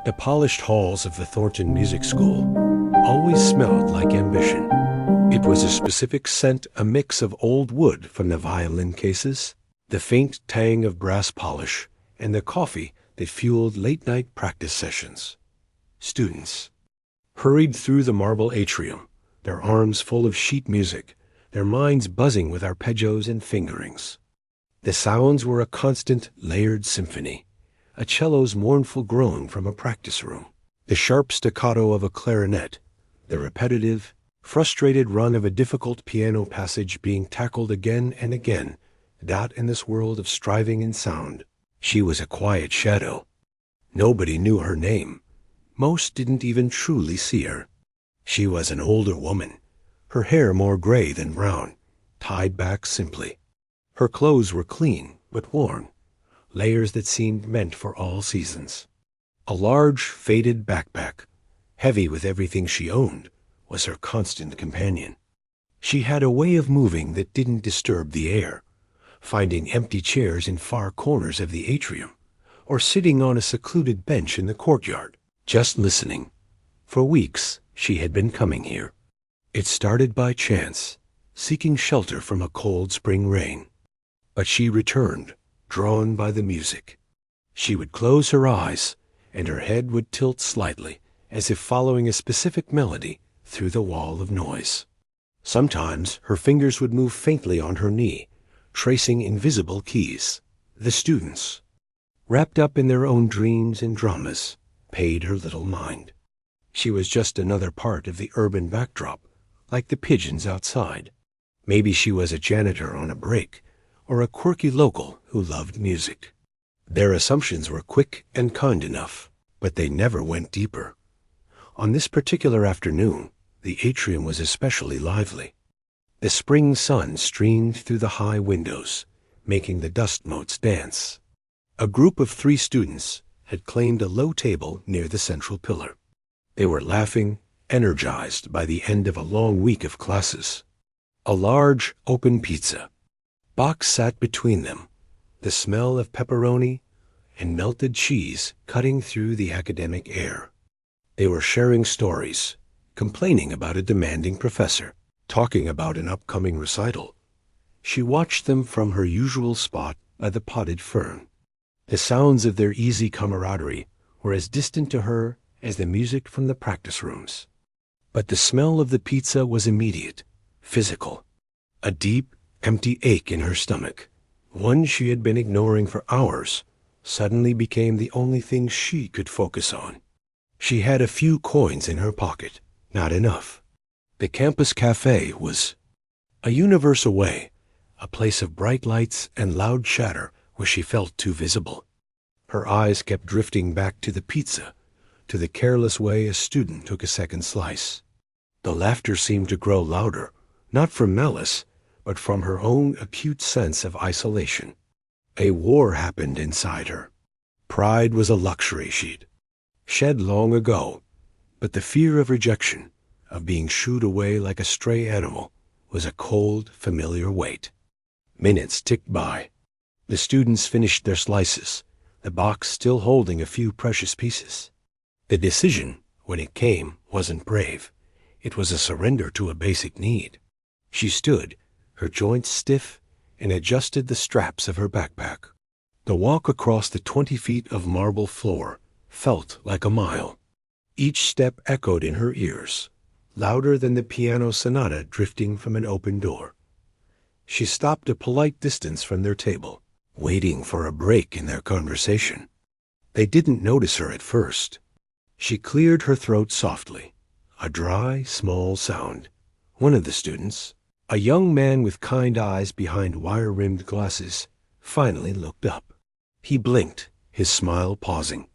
The polished halls of the Thornton Music School always smelled like ambition. It was a specific scent, a mix of old wood from the violin cases, the faint tang of brass polish, and the coffee that fueled late-night practice sessions. Students hurried through the marble atrium, their arms full of sheet music, their minds buzzing with arpeggios and fingerings. The sounds were a constant, layered symphony, a cello's mournful groan from a practice room, the sharp staccato of a clarinet, the repetitive, frustrated run of a difficult piano passage being tackled again and again, that in this world of striving and sound. She was a quiet shadow. Nobody knew her name. Most didn't even truly see her. She was an older woman, her hair more gray than brown, tied back simply. Her clothes were clean but worn, layers that seemed meant for all seasons. A large, faded backpack, heavy with everything she owned, was her constant companion. She had a way of moving that didn't disturb the air, finding empty chairs in far corners of the atrium, or sitting on a secluded bench in the courtyard, just listening. For weeks she had been coming here. It started by chance, seeking shelter from a cold spring rain. But she returned, drawn by the music. She would close her eyes, and her head would tilt slightly, as if following a specific melody through the wall of noise. Sometimes her fingers would move faintly on her knee, tracing invisible keys. The students, wrapped up in their own dreams and dramas, paid her little mind. She was just another part of the urban backdrop, like the pigeons outside. Maybe she was a janitor on a break, or a quirky local who loved music. Their assumptions were quick and kind enough, but they never went deeper. On this particular afternoon, the atrium was especially lively. The spring sun streamed through the high windows, making the dust motes dance. A group of 3 students had claimed a low table near the central pillar. They were laughing, energized by the end of a long week of classes. A large, open pizza box sat between them, the smell of pepperoni and melted cheese cutting through the academic air. They were sharing stories, complaining about a demanding professor, talking about an upcoming recital. She watched them from her usual spot by the potted fern. The sounds of their easy camaraderie were as distant to her as the music from the practice rooms. But the smell of the pizza was immediate, physical. A deep, empty ache in her stomach, one she had been ignoring for hours, suddenly became the only thing she could focus on. She had a few coins in her pocket, not enough. The campus cafe was a universe away, a place of bright lights and loud chatter where she felt too visible. Her eyes kept drifting back to the pizza, to the careless way a student took a second slice. The laughter seemed to grow louder, not from malice, but from her own acute sense of isolation. A war happened inside her. Pride was a luxury she'd shed long ago, but the fear of rejection, of being shooed away like a stray animal, was a cold, familiar weight. Minutes ticked by. The students finished their slices, the box still holding a few precious pieces. The decision, when it came, wasn't brave. It was a surrender to a basic need. She stood, her joints stiff, and adjusted the straps of her backpack. The walk across the 20 feet of marble floor felt like a mile. Each step echoed in her ears, louder than the piano sonata drifting from an open door. She stopped a polite distance from their table, waiting for a break in their conversation. They didn't notice her at first. She cleared her throat softly, a dry, small sound. One of the students, a young man with kind eyes behind wire-rimmed glasses, finally looked up. He blinked, his smile pausing.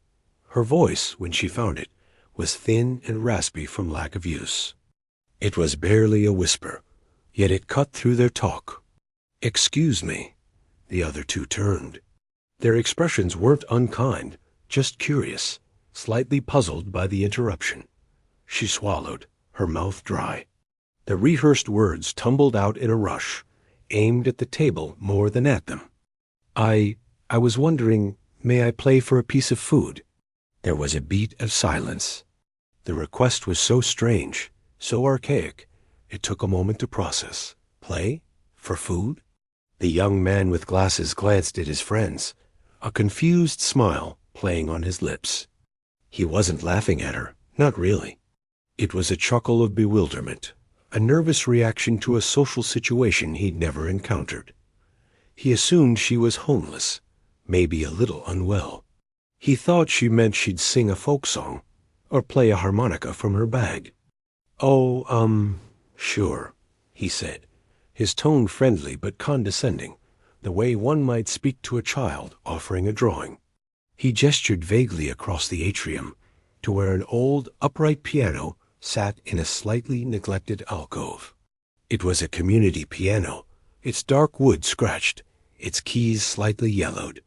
Her voice, when she found it, was thin and raspy from lack of use. It was barely a whisper, yet it cut through their talk. "Excuse me." The other 2 turned. Their expressions weren't unkind, just curious, slightly puzzled by the interruption. She swallowed, her mouth dry. The rehearsed words tumbled out in a rush, aimed at the table more than at them. I was wondering, may I play for a piece of food?" There was a beat of silence. The request was so strange, so archaic, it took a moment to process. Play? For food? The young man with glasses glanced at his friends, a confused smile playing on his lips. He wasn't laughing at her, not really. It was a chuckle of bewilderment, a nervous reaction to a social situation he'd never encountered. He assumed she was homeless, maybe a little unwell. He thought she meant she'd sing a folk song, or play a harmonica from her bag. "Oh, sure," he said, his tone friendly but condescending, the way one might speak to a child offering a drawing. He gestured vaguely across the atrium to where an old, upright piano sat in a slightly neglected alcove. It was a community piano, its dark wood scratched, its keys slightly yellowed.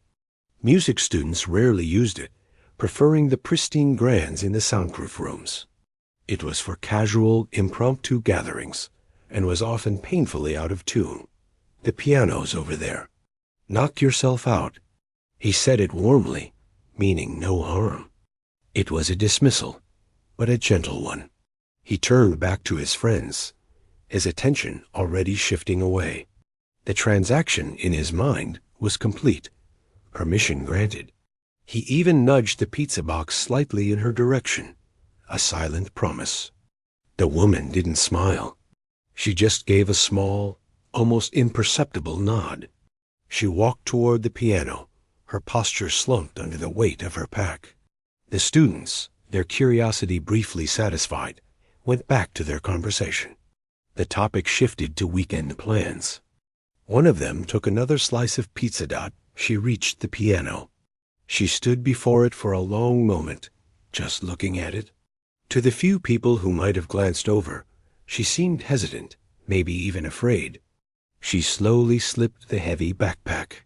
Music students rarely used it, preferring the pristine grands in the soundproof rooms. It was for casual, impromptu gatherings, and was often painfully out of tune. "The piano's over there. Knock yourself out." He said it warmly, meaning no harm. It was a dismissal, but a gentle one. He turned back to his friends, his attention already shifting away. The transaction in his mind was complete, permission granted. He even nudged the pizza box slightly in her direction, a silent promise. The woman didn't smile. She just gave a small, almost imperceptible nod. She walked toward the piano, her posture slumped under the weight of her pack. The students, their curiosity briefly satisfied, went back to their conversation. The topic shifted to weekend plans. One of them took another slice of pizza dot. She reached the piano. She stood before it for a long moment, just looking at it. To the few people who might have glanced over, she seemed hesitant, maybe even afraid. She slowly slipped the heavy backpack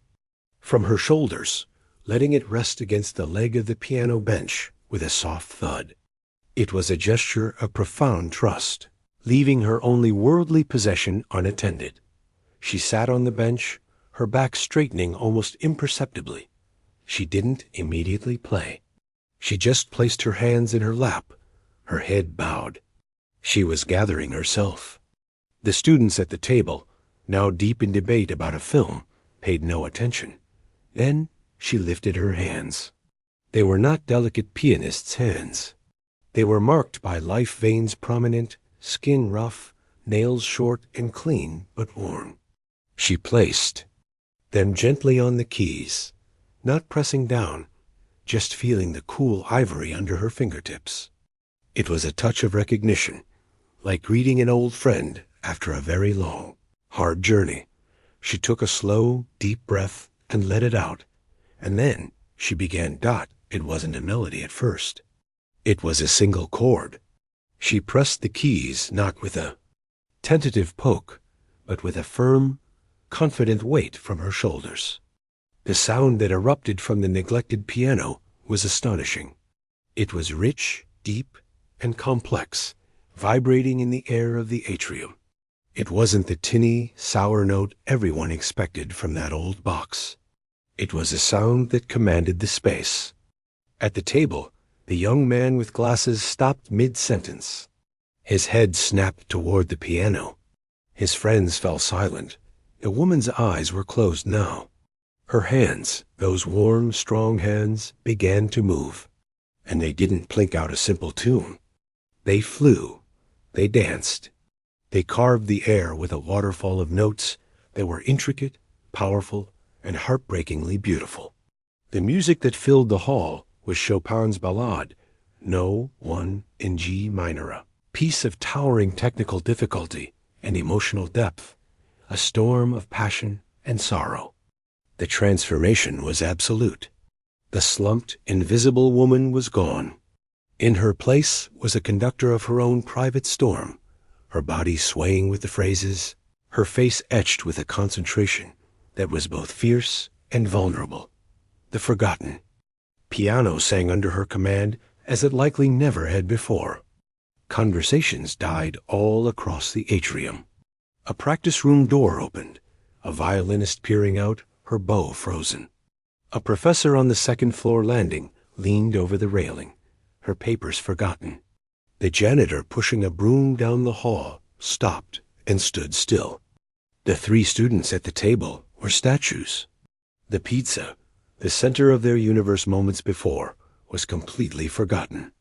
from her shoulders, letting it rest against the leg of the piano bench with a soft thud. It was a gesture of profound trust, leaving her only worldly possession unattended. She sat on the bench, her back straightening almost imperceptibly. She didn't immediately play. She just placed her hands in her lap, her head bowed. She was gathering herself. The students at the table, now deep in debate about a film, paid no attention. Then she lifted her hands. They were not delicate pianist's hands. They were marked by life veins prominent, skin rough, nails short and clean but worn. She placed them gently on the keys, not pressing down, just feeling the cool ivory under her fingertips. It was a touch of recognition, like greeting an old friend after a very long, hard journey. She took a slow, deep breath and let it out, and then she began. It wasn't a melody at first. It was a single chord. She pressed the keys not with a tentative poke, but with a firm, confident weight from her shoulders. The sound that erupted from the neglected piano was astonishing. It was rich, deep, and complex, vibrating in the air of the atrium. It wasn't the tinny, sour note everyone expected from that old box. It was a sound that commanded the space. At the table, the young man with glasses stopped mid-sentence. His head snapped toward the piano. His friends fell silent. The woman's eyes were closed now. Her hands, those warm, strong hands, began to move. And they didn't plink out a simple tune. They flew. They danced. They carved the air with a waterfall of notes that were intricate, powerful, and heartbreakingly beautiful. The music that filled the hall was Chopin's Ballade, No. 1 in G minor, a piece of towering technical difficulty and emotional depth, a storm of passion and sorrow. The transformation was absolute. The slumped, invisible woman was gone. In her place was a conductor of her own private storm, her body swaying with the phrases, her face etched with a concentration that was both fierce and vulnerable. The forgotten. Piano sang under her command as it likely never had before. Conversations died all across the atrium. A practice room door opened, a violinist peering out, her bow frozen. A professor on the second-floor landing leaned over the railing, her papers forgotten. The janitor, pushing a broom down the hall, stopped and stood still. The three students at the table were statues. The pizza, the center of their universe moments before, was completely forgotten.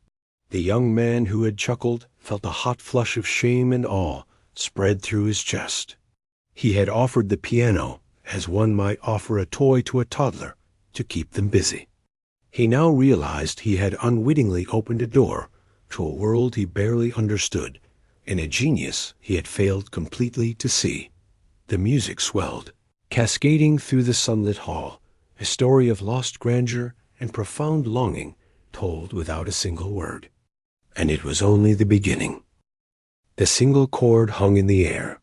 The young man who had chuckled felt a hot flush of shame and awe spread through his chest. He had offered the piano as one might offer a toy to a toddler to keep them busy. He now realized he had unwittingly opened a door to a world he barely understood, and a genius he had failed completely to see. The music swelled, cascading through the sunlit hall, a story of lost grandeur and profound longing told without a single word. And it was only the beginning. The single chord hung in the air.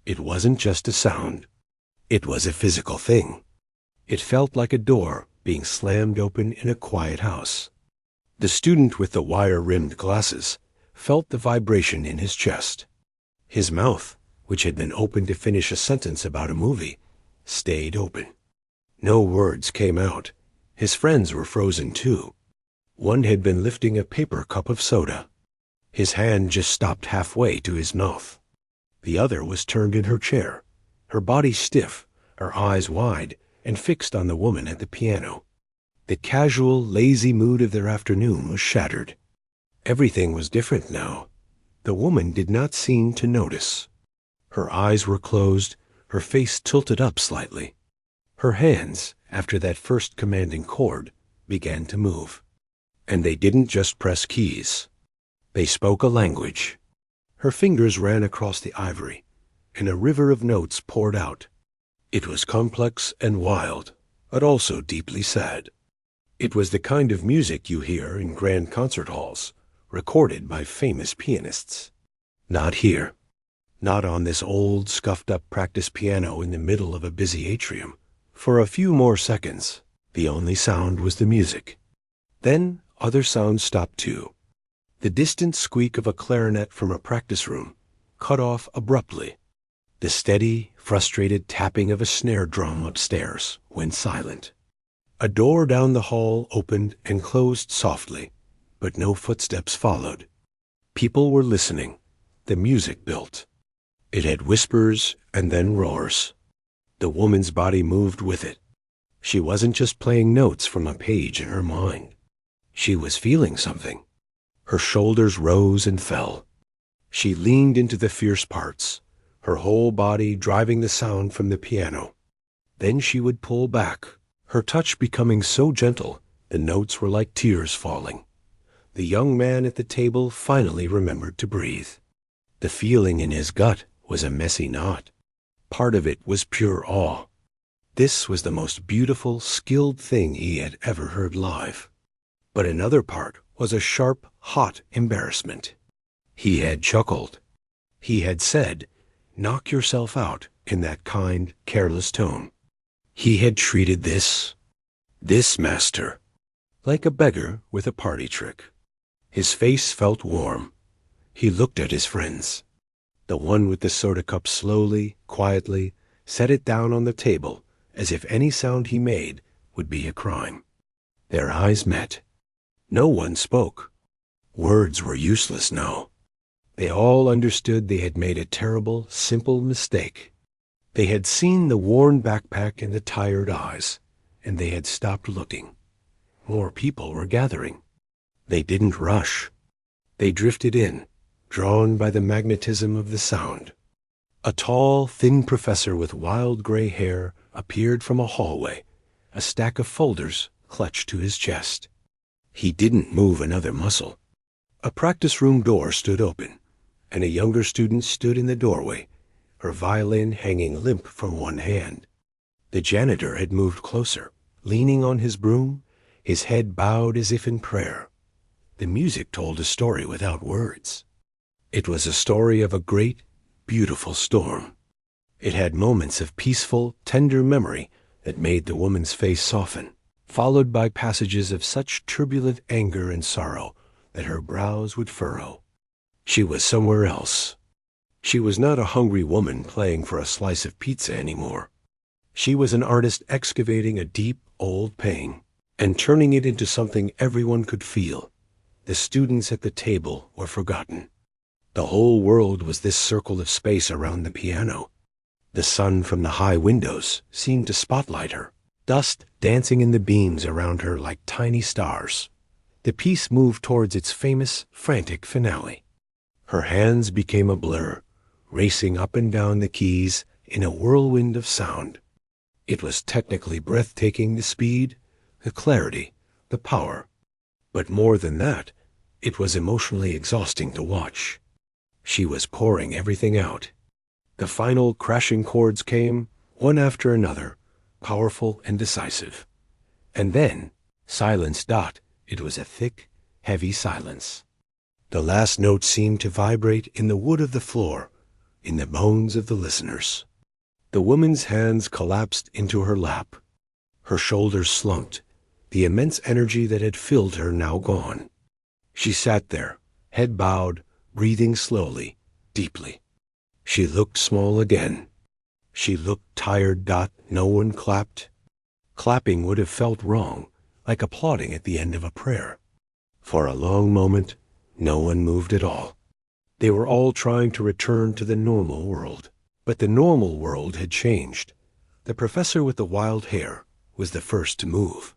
It wasn't just a sound. It was a physical thing. It felt like a door being slammed open in a quiet house. The student with the wire-rimmed glasses felt the vibration in his chest. His mouth, which had been open to finish a sentence about a movie, stayed open. No words came out. His friends were frozen too. One had been lifting a paper cup of soda. His hand just stopped halfway to his mouth. The other was turned in her chair, her body stiff, her eyes wide and fixed on the woman at the piano. The casual, lazy mood of their afternoon was shattered. Everything was different now. The woman did not seem to notice. Her eyes were closed, her face tilted up slightly. Her hands, after that first commanding chord, began to move. And they didn't just press keys. They spoke a language. Her fingers ran across the ivory, and a river of notes poured out. It was complex and wild, but also deeply sad. It was the kind of music you hear in grand concert halls, recorded by famous pianists. Not here. Not on this old, scuffed-up practice piano in the middle of a busy atrium. For a few more seconds, the only sound was the music. Then other sounds stopped too. The distant squeak of a clarinet from a practice room cut off abruptly. The steady, frustrated tapping of a snare drum upstairs went silent. A door down the hall opened and closed softly, but no footsteps followed. People were listening. The music built. It had whispers and then roars. The woman's body moved with it. She wasn't just playing notes from a page in her mind. She was feeling something. Her shoulders rose and fell. She leaned into the fierce parts, her whole body driving the sound from the piano. Then she would pull back, her touch becoming so gentle the notes were like tears falling. The young man at the table finally remembered to breathe. The feeling in his gut was a messy knot. Part of it was pure awe. This was the most beautiful, skilled thing he had ever heard live. But another part was a sharp, hot embarrassment. He had chuckled. He had said, "Knock yourself out," in that kind, careless tone. He had treated this master, like a beggar with a party trick. His face felt warm. He looked at his friends. The one with the soda cup slowly, quietly, set it down on the table as if any sound he made would be a crime. Their eyes met. No one spoke. Words were useless now. They all understood they had made a terrible, simple mistake. They had seen the worn backpack and the tired eyes, and they had stopped looking. More people were gathering. They didn't rush. They drifted in, drawn by the magnetism of the sound. A tall, thin professor with wild gray hair appeared from a hallway, a stack of folders clutched to his chest. He didn't move another muscle. A practice room door stood open, and a younger student stood in the doorway, her violin hanging limp from one hand. The janitor had moved closer, leaning on his broom, his head bowed as if in prayer. The music told a story without words. It was a story of a great, beautiful storm. It had moments of peaceful, tender memory that made the woman's face soften, followed by passages of such turbulent anger and sorrow that her brows would furrow. She was somewhere else. She was not a hungry woman playing for a slice of pizza anymore. She was an artist excavating a deep, old pain. and turning it into something everyone could feel. The students at the table were forgotten. The whole world was this circle of space around the piano. The sun from the high windows seemed to spotlight her, dust dancing in the beams around her like tiny stars. The piece moved towards its famous, frantic finale. Her hands became a blur, racing up and down the keys in a whirlwind of sound. It was technically breathtaking, the speed, the clarity, the power. But more than that, it was emotionally exhausting to watch. She was pouring everything out. The final crashing chords came, one after another, powerful and decisive. And then, silence. It was a thick, heavy silence. The last note seemed to vibrate in the wood of the floor, in the bones of the listeners. The woman's hands collapsed into her lap. Her shoulders slumped, the immense energy that had filled her now gone. She sat there, head bowed, breathing slowly, deeply. She looked small again. She looked tired. No one clapped. Clapping would have felt wrong, like applauding at the end of a prayer. For a long moment, no one moved at all. They were all trying to return to the normal world. But the normal world had changed. The professor with the wild hair was the first to move.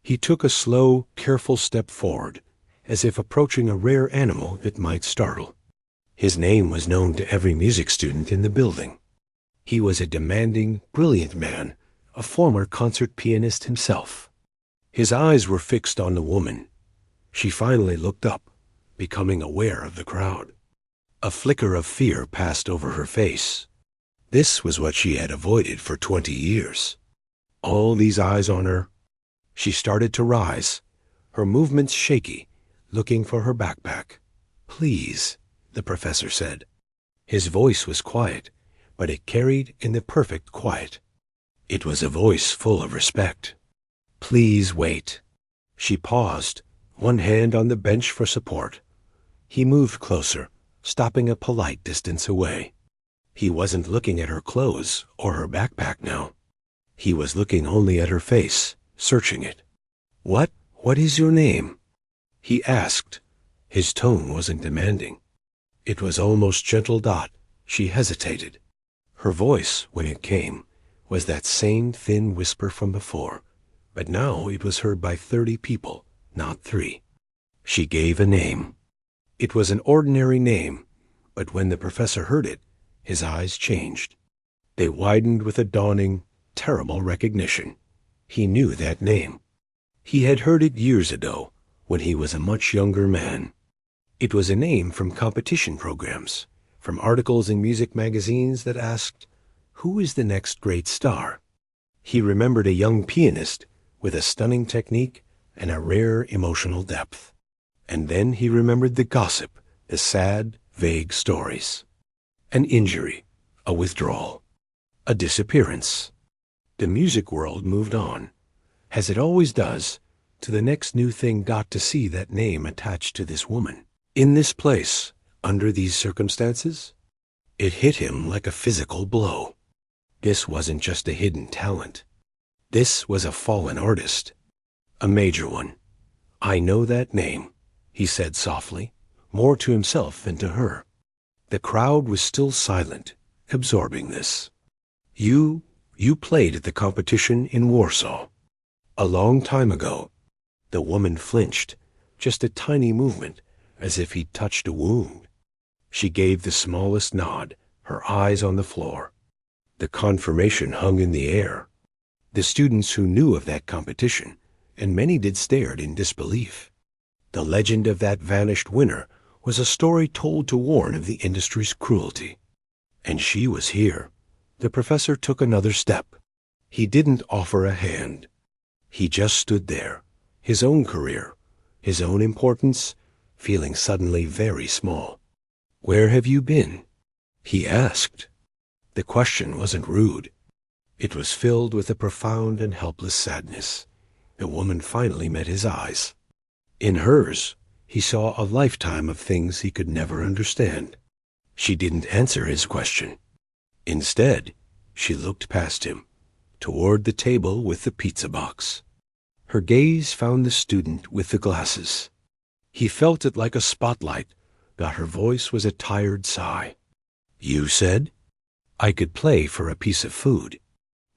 He took a slow, careful step forward, as if approaching a rare animal that might startle. His name was known to every music student in the building. He was a demanding, brilliant man, a former concert pianist himself. His eyes were fixed on the woman. She finally looked up, becoming aware of the crowd. A flicker of fear passed over her face. This was what she had avoided for 20 years. All these eyes on her. She started to rise, her movements shaky, looking for her backpack. "Please," the professor said. His voice was quiet, but it carried in the perfect quiet. It was a voice full of respect. "Please wait." She paused, one hand on the bench for support. He moved closer, stopping a polite distance away. He wasn't looking at her clothes or her backpack now. He was looking only at her face, searching it. What is your name?" he asked. His tone wasn't demanding. It was almost gentle. She hesitated. Her voice, when it came, was that same thin whisper from before, but now it was heard by 30 people, not 3. She gave a name. It was an ordinary name, but when the professor heard it, his eyes changed. They widened with a dawning, terrible recognition. He knew that name. He had heard it years ago, when he was a much younger man. It was a name from competition programs, from articles in music magazines that asked, "Who is the next great star?" He remembered a young pianist with a stunning technique and a rare emotional depth. And then he remembered the gossip, the sad, vague stories. An injury, a withdrawal, a disappearance. The music world moved on, as it always does, to the next new thing. Got to see that name attached to this woman. In this place, under these circumstances, it hit him like a physical blow. This wasn't just a hidden talent. This was a fallen artist, a major one. "I know that name," he said softly, more to himself than to her. The crowd was still silent, absorbing this. You played at the competition in Warsaw. A long time ago." The woman flinched, just a tiny movement, as if he'd touched a wound. She gave the smallest nod, her eyes on the floor. The confirmation hung in the air. The students who knew of that competition, and many did, stared in disbelief. The legend of that vanished winner was a story told to warn of the industry's cruelty. And she was here. The professor took another step. He didn't offer a hand. He just stood there, his own career, his own importance, feeling suddenly very small. "Where have you been?" he asked. The question wasn't rude. It was filled with a profound and helpless sadness. The woman finally met his eyes. In hers, he saw a lifetime of things he could never understand. She didn't answer his question. Instead, she looked past him, toward the table with the pizza box. Her gaze found the student with the glasses. He felt it like a spotlight, but her voice was a tired sigh. "You said?" "I could play for a piece of food."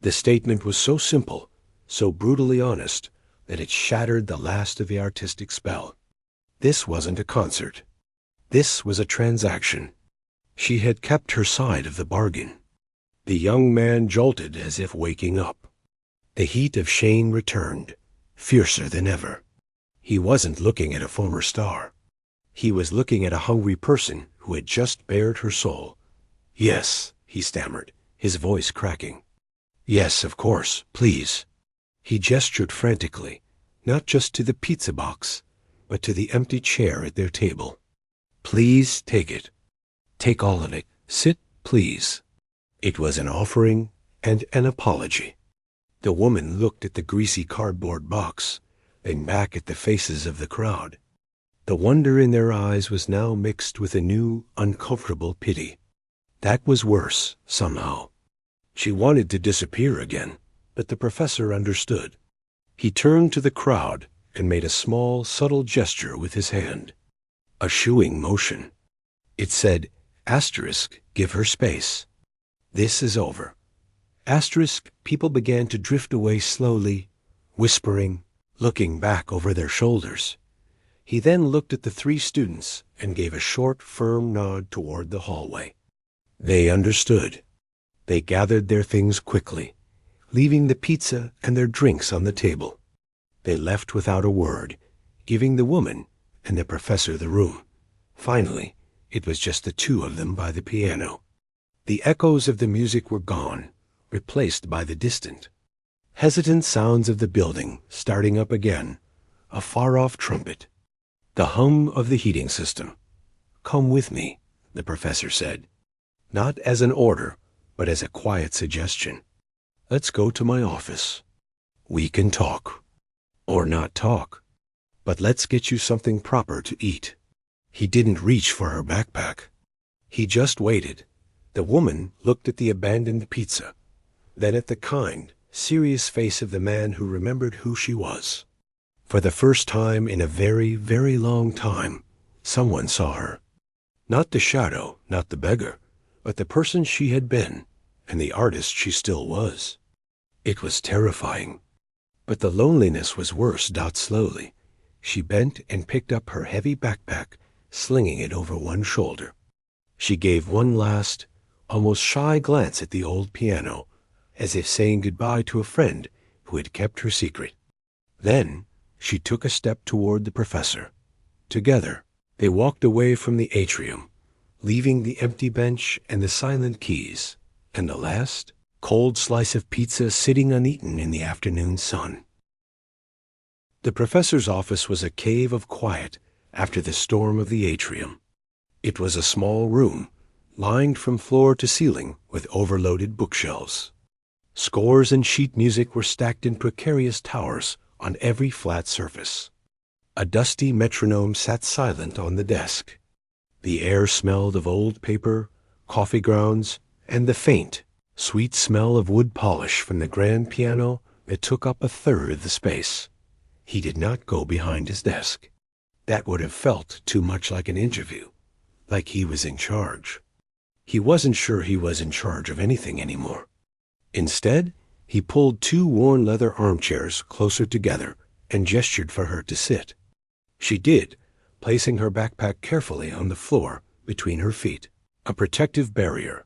The statement was so simple, so brutally honest, that it shattered the last of the artistic spell. This wasn't a concert. This was a transaction. She had kept her side of the bargain. The young man jolted as if waking up. The heat of Shane returned, fiercer than ever. He wasn't looking at a former star. He was looking at a hungry person who had just bared her soul. "Yes," he stammered, his voice cracking. "Yes, of course, please." He gestured frantically, not just to the pizza box, but to the empty chair at their table. "Please take it. Take all of it. Sit, please." It was an offering and an apology. The woman looked at the greasy cardboard box, then back at the faces of the crowd. The wonder in their eyes was now mixed with a new, uncomfortable pity. That was worse, somehow. She wanted to disappear again, but the professor understood. He turned to the crowd and made a small, subtle gesture with his hand. A shooing motion. It said, "Asterisk, give her space. This is over." Asterisk, people began to drift away slowly, whispering, looking back over their shoulders. He then looked at the three students and gave a short, firm nod toward the hallway. They understood. They gathered their things quickly, leaving the pizza and their drinks on the table. They left without a word, giving the woman and the professor the room. Finally, it was just the two of them by the piano. The echoes of the music were gone, replaced by the distant, hesitant sounds of the building starting up again, a far-off trumpet, the hum of the heating system. "Come with me," the professor said, not as an order, but as a quiet suggestion. "Let's go to my office. We can talk. Or not talk. But let's get you something proper to eat." He didn't reach for her backpack. He just waited. The woman looked at the abandoned pizza, then at the kind, serious face of the man who remembered who she was. For the first time in a very, very long time, someone saw her. Not the shadow, not the beggar, but the person she had been, and the artist she still was. It was terrifying. But the loneliness was worse. Slowly, she bent and picked up her heavy backpack, slinging it over one shoulder. She gave one last, almost shy glance at the old piano, as if saying goodbye to a friend who had kept her secret. Then she took a step toward the professor. Together, they walked away from the atrium, leaving the empty bench and the silent keys, and the last cold slice of pizza sitting uneaten in the afternoon sun. The professor's office was a cave of quiet after the storm of the atrium. It was a small room, lined from floor to ceiling with overloaded bookshelves. Scores and sheet music were stacked in precarious towers on every flat surface. A dusty metronome sat silent on the desk. The air smelled of old paper, coffee grounds, and the faint, sweet smell of wood polish from the grand piano that took up a third of the space. He did not go behind his desk. That would have felt too much like an interview, like he was in charge. He wasn't sure he was in charge of anything anymore. Instead, he pulled two worn leather armchairs closer together and gestured for her to sit. She did, placing her backpack carefully on the floor between her feet, a protective barrier.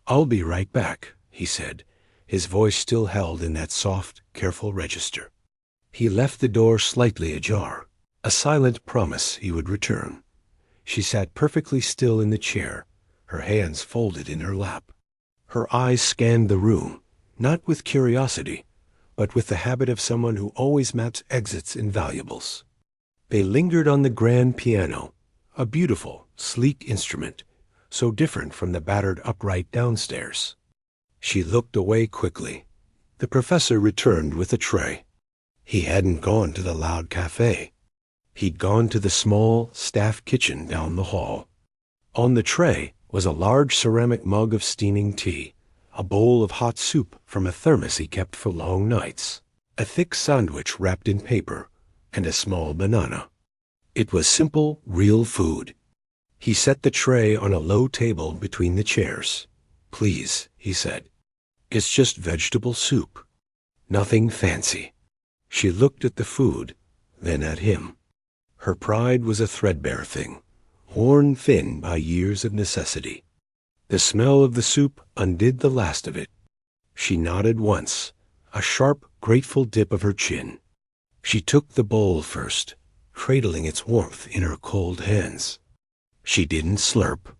"I'll be right back," he said, his voice still held in that soft, careful register. He left the door slightly ajar, a silent promise he would return. She sat perfectly still in the chair, her hands folded in her lap. Her eyes scanned the room, not with curiosity, but with the habit of someone who always maps exits in valuables. They lingered on the grand piano, a beautiful, sleek instrument, so different from the battered upright downstairs. She looked away quickly. The professor returned with a tray. He hadn't gone to the loud cafe. He'd gone to the small, staff kitchen down the hall. On the tray was a large ceramic mug of steaming tea, a bowl of hot soup from a thermos he kept for long nights, a thick sandwich wrapped in paper, and a small banana. It was simple, real food. He set the tray on a low table between the chairs. "Please," he said. "It's just vegetable soup. Nothing fancy." She looked at the food, then at him. Her pride was a threadbare thing, worn thin by years of necessity. The smell of the soup undid the last of it. She nodded once, a sharp, grateful dip of her chin. She took the bowl first, cradling its warmth in her cold hands. She didn't slurp.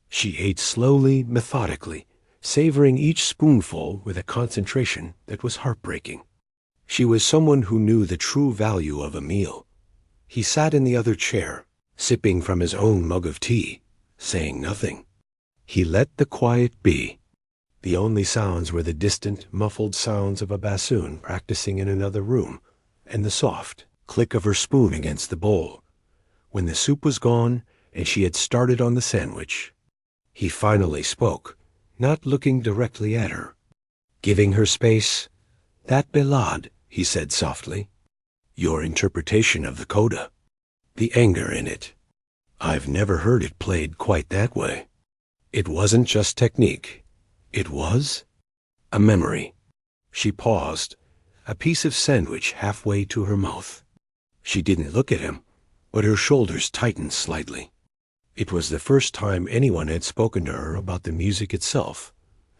She ate slowly, methodically, savoring each spoonful with a concentration that was heartbreaking. She was someone who knew the true value of a meal. He sat in the other chair, sipping from his own mug of tea, saying nothing. He let the quiet be. The only sounds were the distant, muffled sounds of a bassoon practicing in another room, and the soft click of her spoon against the bowl. When the soup was gone, and she had started on the sandwich, he finally spoke, not looking directly at her. Giving her space, "That ballade," he said softly. "Your interpretation of the coda. The anger in it. I've never heard it played quite that way. It wasn't just technique. It was a memory." She paused, a piece of sandwich halfway to her mouth. She didn't look at him, but her shoulders tightened slightly. It was the first time anyone had spoken to her about the music itself,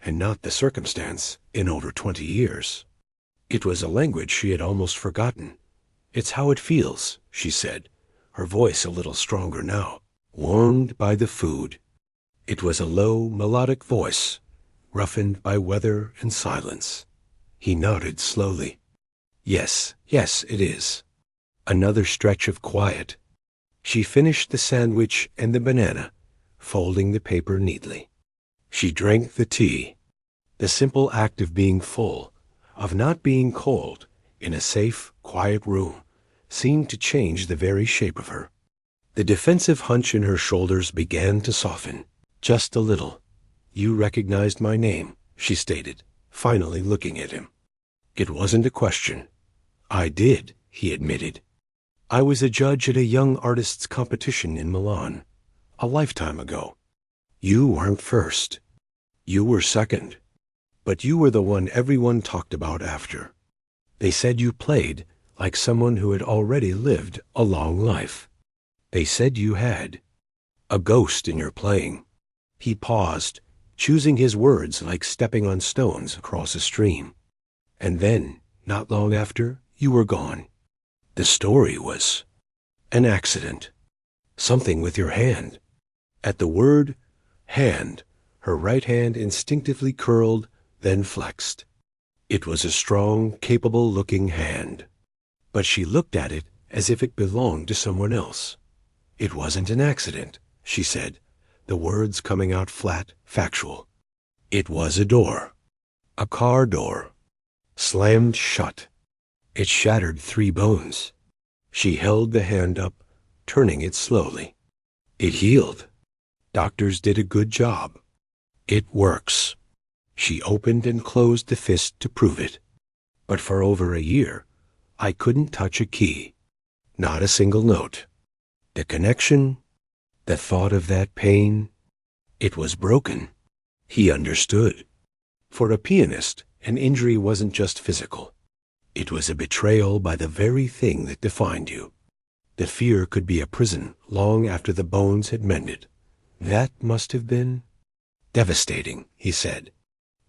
and not the circumstance, in over 20 years. It was a language she had almost forgotten. "It's how it feels," she said, her voice a little stronger now, warmed by the food. It was a low, melodic voice, roughened by weather and silence. He nodded slowly. Yes, it is." Another stretch of quiet. She finished the sandwich and the banana, folding the paper neatly. She drank the tea. The simple act of being full, of not being cold, in a safe, quiet room, seemed to change the very shape of her. The defensive hunch in her shoulders began to soften, just a little. "You recognized my name," she stated, finally looking at him. It wasn't a question. "I did," he admitted. "I was a judge at a young artists' competition in Milan, a lifetime ago. You weren't first. You were second. But you were the one everyone talked about after. They said you played like someone who had already lived a long life. They said you had a ghost in your playing." He paused, choosing his words like stepping on stones across a stream. "And then, not long after, you were gone. The story was an accident. Something with your hand." At the word hand, her right hand instinctively curled, then flexed. It was a strong, capable-looking hand. But she looked at it as if it belonged to someone else. "It wasn't an accident," she said, the words coming out flat, factual. "It was a door. A car door. Slammed shut. It shattered 3 bones." She held the hand up, turning it slowly. "It healed. Doctors did a good job. It works." She opened and closed the fist to prove it. "But for over a year, I couldn't touch a key. Not a single note. The connection, the thought of that pain, it was broken." He understood. For a pianist, an injury wasn't just physical. It was a betrayal by the very thing that defined you. The fear could be a prison long after the bones had mended. That must have been devastating, he said.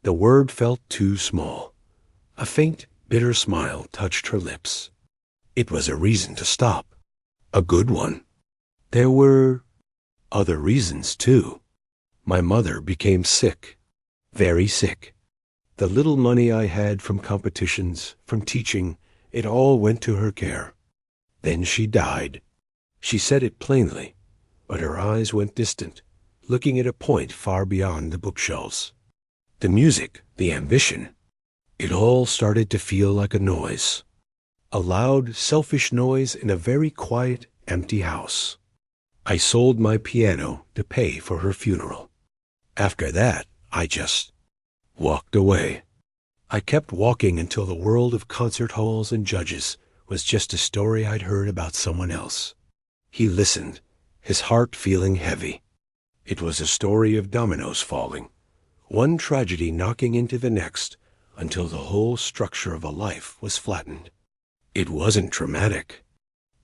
The word felt too small. A faint, bitter smile touched her lips. It was a reason to stop. A good one. There were other reasons, too. My mother became sick. Very sick. The little money I had from competitions, from teaching, it all went to her care. Then she died. She said it plainly, but her eyes went distant, looking at a point far beyond the bookshelves. The music, the ambition, it all started to feel like a noise. A loud, selfish noise in a very quiet, empty house. I sold my piano to pay for her funeral. After that, I just walked away. I kept walking until the world of concert halls and judges was just a story I'd heard about someone else. He listened, his heart feeling heavy. It was a story of dominoes falling, one tragedy knocking into the next until the whole structure of a life was flattened. It wasn't dramatic.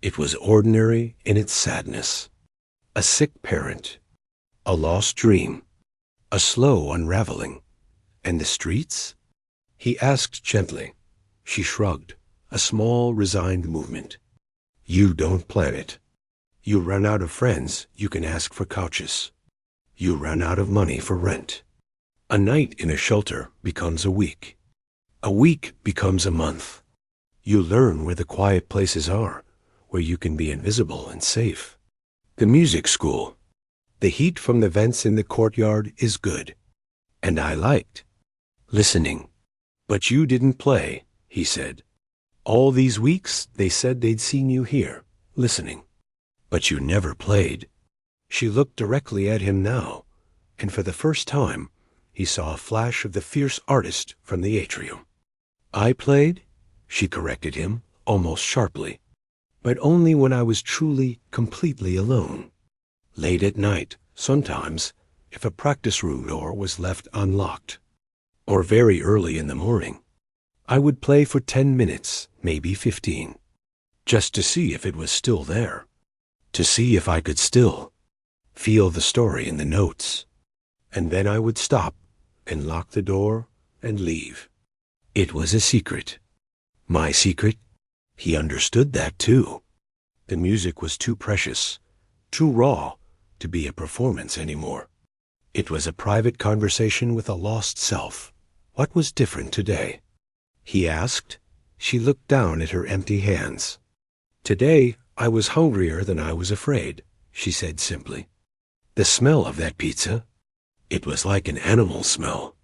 It was ordinary in its sadness. A sick parent, a lost dream, a slow unraveling. And the streets? He asked gently. She shrugged, a small, resigned movement. You don't plan it. You run out of friends, you can ask for couches. You run out of money for rent. A night in a shelter becomes a week. A week becomes a month. You learn where the quiet places are, where you can be invisible and safe. The music school. The heat from the vents in the courtyard is good. And I liked listening. But you didn't play, he said. All these weeks they said they'd seen you here, listening. But you never played. She looked directly at him now, and for the first time, he saw a flash of the fierce artist from the atrium. I played, she corrected him, almost sharply, but only when I was truly, completely alone. Late at night, sometimes, if a practice room door was left unlocked, or very early in the morning, I would play for 10 minutes, maybe 15, just to see if it was still there, to see if I could still feel the story in the notes. And then I would stop and lock the door and leave. It was a secret. My secret. He understood that too. The music was too precious, too raw to be a performance anymore. It was a private conversation with a lost self. What was different today? He asked. She looked down at her empty hands. Today I was hungrier than I was afraid, she said simply. The smell of that pizza, it was like an animal smell.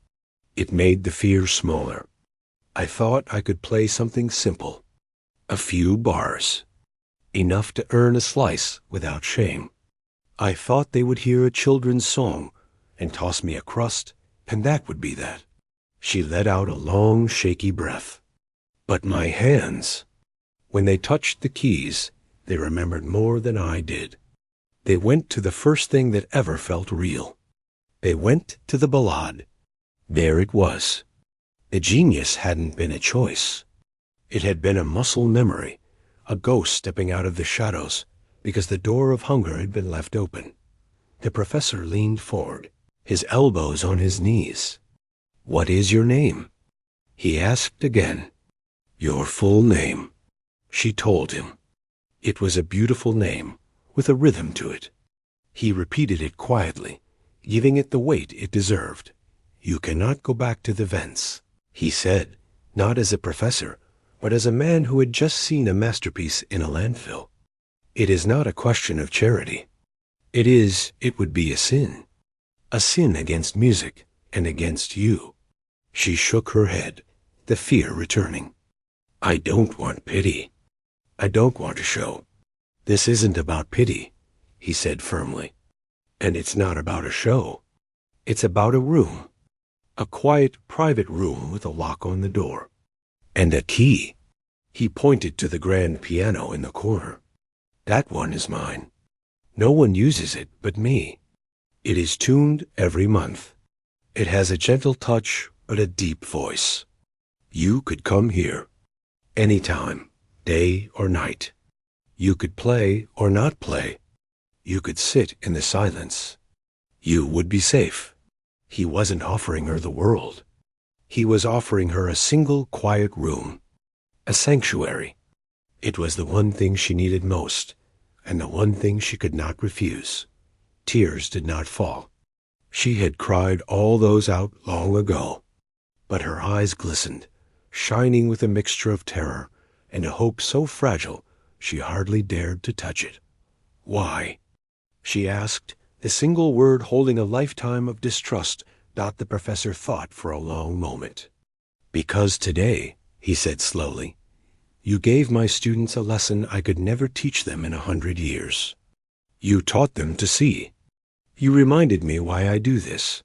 It made the fear smaller. I thought I could play something simple. A few bars. Enough to earn a slice without shame. I thought they would hear a children's song and toss me a crust, and that would be that. She let out a long, shaky breath. But my hands, when they touched the keys, they remembered more than I did. They went to the first thing that ever felt real. They went to the ballade. There it was. The genius hadn't been a choice. It had been a muscle memory, a ghost stepping out of the shadows, because the door of hunger had been left open. The professor leaned forward, his elbows on his knees. What is your name? He asked again. Your full name. She told him. It was a beautiful name, with a rhythm to it. He repeated it quietly, giving it the weight it deserved. You cannot go back to the vents, he said, not as a professor, but as a man who had just seen a masterpiece in a landfill. It is not a question of charity. It would be a sin against music and against you. She shook her head, the fear returning. I don't want pity. I don't want to show. This isn't about pity, he said firmly. And it's not about a show. It's about a room. A quiet, private room with a lock on the door. And a key. He pointed to the grand piano in the corner. That one is mine. No one uses it but me. It is tuned every month. It has a gentle touch but a deep voice. You could come here. Anytime, day or night. You could play or not play. You could sit in the silence. You would be safe. He wasn't offering her the world. He was offering her a single quiet room. A sanctuary. It was the one thing she needed most, and the one thing she could not refuse. Tears did not fall. She had cried all those out long ago. But her eyes glistened, shining with a mixture of terror and a hope so fragile she hardly dared to touch it. Why? She asked, the single word holding a lifetime of distrust. The professor thought for a long moment. Because today, he said slowly, you gave my students a lesson I could never teach them in 100 years. You taught them to see. You reminded me why I do this.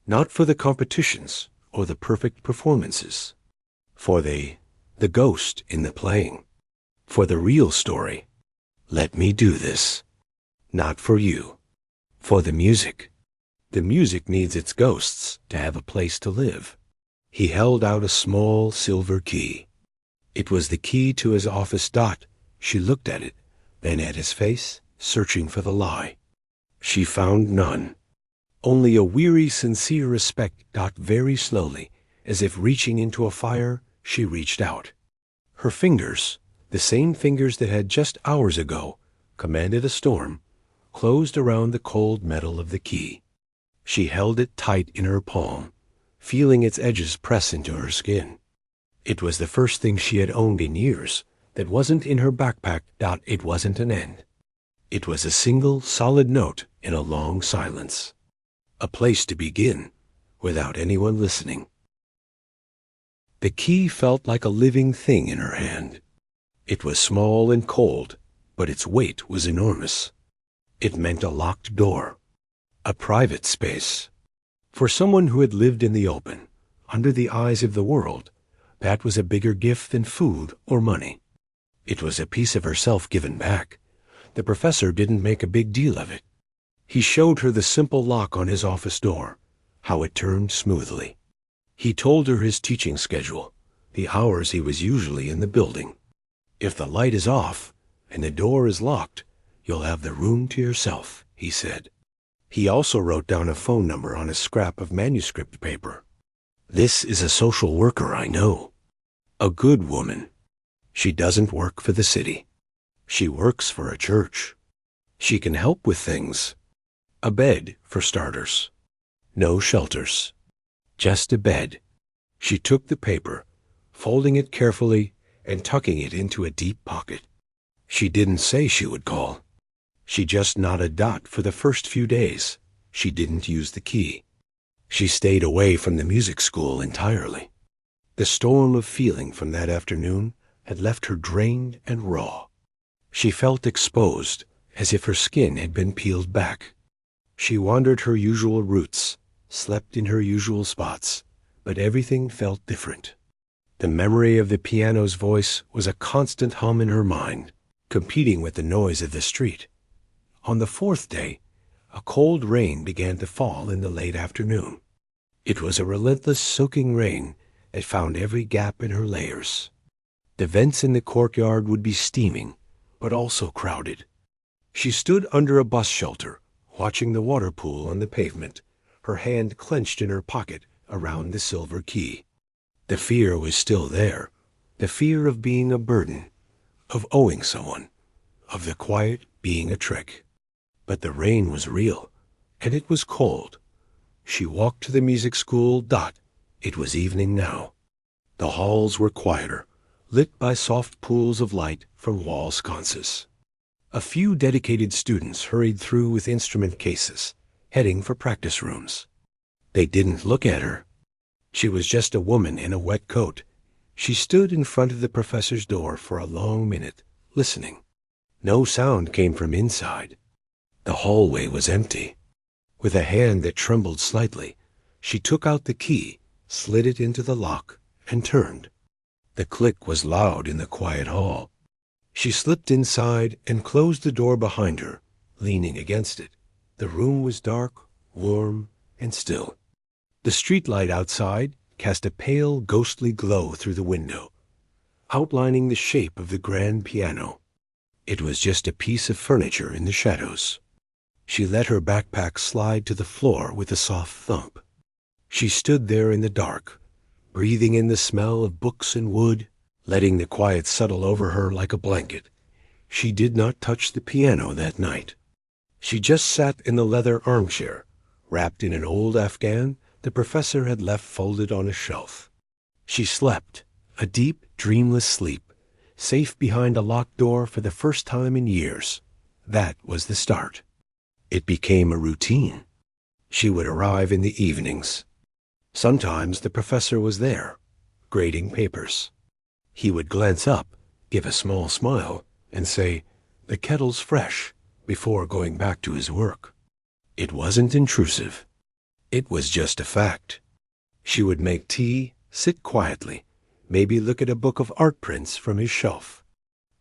Not for the competitions, or the perfect performances. For the ghost in the playing. For the real story. Let me do this. Not for you. For the music. The music needs its ghosts to have a place to live. He held out a small silver key. It was the key to his office. She looked at it, then at his face, searching for the lie. She found none. Only a weary, sincere respect. Very slowly, as if reaching into a fire, she reached out. Her fingers, the same fingers that had just hours ago commanded a storm, closed around the cold metal of the key. She held it tight in her palm, feeling its edges press into her skin. It was the first thing she had owned in years that wasn't in her backpack. It wasn't an end. It was a single, solid note in a long silence. A place to begin, without anyone listening. The key felt like a living thing in her hand. It was small and cold, but its weight was enormous. It meant a locked door, a private space. For someone who had lived in the open, under the eyes of the world, that was a bigger gift than food or money. It was a piece of herself given back. The professor didn't make a big deal of it. He showed her the simple lock on his office door, how it turned smoothly. He told her his teaching schedule, the hours he was usually in the building. If the light is off and the door is locked, you'll have the room to yourself, he said. He also wrote down a phone number on a scrap of manuscript paper. This is a social worker I know. A good woman. She doesn't work for the city. She works for a church. She can help with things. A bed, for starters. No shelters. Just a bed. She took the paper, folding it carefully and tucking it into a deep pocket. She didn't say she would call. She just nodded. For the first few days, she didn't use the key. She stayed away from the music school entirely. The storm of feeling from that afternoon had left her drained and raw. She felt exposed, as if her skin had been peeled back. She wandered her usual routes, slept in her usual spots, but everything felt different. The memory of the piano's voice was a constant hum in her mind, competing with the noise of the street. On the fourth day, a cold rain began to fall in the late afternoon. It was a relentless soaking rain that found every gap in her layers. The vents in the courtyard would be steaming, but also crowded. She stood under a bus shelter, watching the water pool on the pavement, her hand clenched in her pocket around the silver key. The fear was still there, the fear of being a burden, of owing someone, of the quiet being a trick. But the rain was real, and it was cold. She walked to the music school. It was evening now. The halls were quieter, lit by soft pools of light from wall sconces. A few dedicated students hurried through with instrument cases, heading for practice rooms. They didn't look at her. She was just a woman in a wet coat. She stood in front of the professor's door for a long minute, listening. No sound came from inside. The hallway was empty. With a hand that trembled slightly, she took out the key, slid it into the lock, and turned. The click was loud in the quiet hall. She slipped inside and closed the door behind her, leaning against it. The room was dark, warm, and still. The streetlight outside cast a pale, ghostly glow through the window, outlining the shape of the grand piano. It was just a piece of furniture in the shadows. She let her backpack slide to the floor with a soft thump. She stood there in the dark, breathing in the smell of books and wood, letting the quiet settle over her like a blanket. She did not touch the piano that night. She just sat in the leather armchair, wrapped in an old Afghan the professor had left folded on a shelf. She slept, a deep, dreamless sleep, safe behind a locked door for the first time in years. That was the start. It became a routine. She would arrive in the evenings. Sometimes the professor was there, grading papers. He would glance up, give a small smile, and say, "The kettle's fresh," before going back to his work. It wasn't intrusive. It was just a fact. She would make tea, sit quietly, maybe look at a book of art prints from his shelf.